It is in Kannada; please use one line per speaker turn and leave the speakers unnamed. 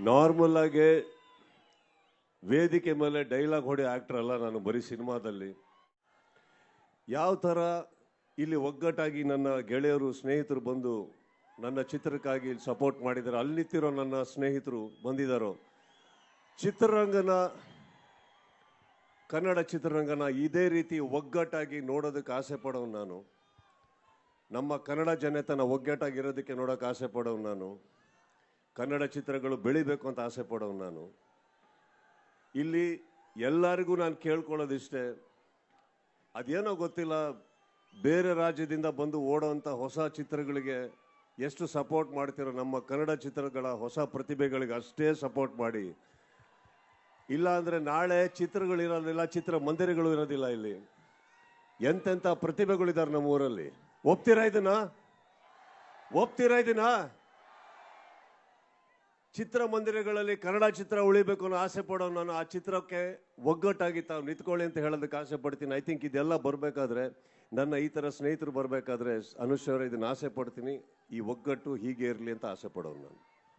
ನಾರ್ಮಲ್ ಆಗಿ ವೇದಿಕೆ ಮೇಲೆ ಡೈಲಾಗ್ ಹೊಡೆ ಆಕ್ಟರ್ ಅಲ್ಲ ನಾನು, ಬರೀ ಸಿನಿಮಾದಲ್ಲಿ ಯಾವ ಥರ ಇಲ್ಲಿ ಒಗ್ಗಟ್ಟಾಗಿ ನನ್ನ ಗೆಳೆಯರು ಸ್ನೇಹಿತರು ಬಂದು ನನ್ನ ಚಿತ್ರಕ್ಕಾಗಿ ಸಪೋರ್ಟ್ ಮಾಡಿದ್ದಾರೆ, ಅಲ್ಲಿ ನಿಂತಿರೋ ನನ್ನ ಸ್ನೇಹಿತರು ಬಂದಿದ್ದಾರೋ, ಚಿತ್ರರಂಗನ ಕನ್ನಡ ಚಿತ್ರರಂಗನ ಇದೇ ರೀತಿ ಒಗ್ಗಟ್ಟಾಗಿ ನೋಡೋದಕ್ಕೆ ಆಸೆ ಪಡೋನು ನಾನು. ನಮ್ಮ ಕನ್ನಡ ಜನತೆನ ಒಗ್ಗಟ್ಟಾಗಿರೋದಕ್ಕೆ ನೋಡೋಕೆ ಆಸೆ ಪಡೋನು ನಾನು. ಕನ್ನಡ ಚಿತ್ರಗಳು ಬೆಳಿಬೇಕು ಅಂತ ಆಸೆ ಪಡೋನು ನಾನು. ಇಲ್ಲಿ ಎಲ್ಲರಿಗೂ ನಾನು ಕೇಳ್ಕೊಳ್ಳೋದಿಷ್ಟೇ, ಅದೇನೋ ಗೊತ್ತಿಲ್ಲ, ಬೇರೆ ರಾಜ್ಯದಿಂದ ಬಂದು ಓಡೋವಂಥ ಹೊಸ ಚಿತ್ರಗಳಿಗೆ ಎಷ್ಟು ಸಪೋರ್ಟ್ ಮಾಡ್ತಿರೋ ನಮ್ಮ ಕನ್ನಡ ಚಿತ್ರಗಳ ಹೊಸ ಪ್ರತಿಭೆಗಳಿಗೆ ಅಷ್ಟೇ ಸಪೋರ್ಟ್ ಮಾಡಿ. ಇಲ್ಲ ಅಂದರೆ ನಾಳೆ ಚಿತ್ರಗಳಿರೋದಿಲ್ಲ, ಚಿತ್ರ ಮಂದಿರಗಳು ಇರೋದಿಲ್ಲ. ಇಲ್ಲಿ ಎಂತೆಂಥ ಪ್ರತಿಭೆಗಳಿದ್ದಾರೆ ನಮ್ಮ ಊರಲ್ಲಿ. ಒಪ್ತೀರಾ ಇದನ್ನ? ಚಿತ್ರಮಂದಿರಗಳಲ್ಲಿ ಕನ್ನಡ ಚಿತ್ರ ಉಳಿಬೇಕು ಅನ್ನೋ ಆಸೆ ಪಡೋ ನಾನು ಆ ಚಿತ್ರಕ್ಕೆ ಒಗ್ಗಟ್ಟಾಗಿ ತಾವು ನಿಂತ್ಕೊಳ್ಳಿ ಅಂತ ಹೇಳೋದಕ್ಕೆ ಆಸೆ ಪಡ್ತೀನಿ. ಐ ಥಿಂಕ್ ಇದೆಲ್ಲ ಬರಬೇಕಾದ್ರೆ, ನನ್ನ ಈ ಥರ ಸ್ನೇಹಿತರು ಬರಬೇಕಾದ್ರೆ ಅನುಶ್ವರ ಇದನ್ನ ಆಸೆ ಪಡ್ತೀನಿ. ಈ ಒಗ್ಗಟ್ಟು ಹೀಗೆ ಇರಲಿ ಅಂತ ಆಸೆ ಪಡೋನು ನಾನು.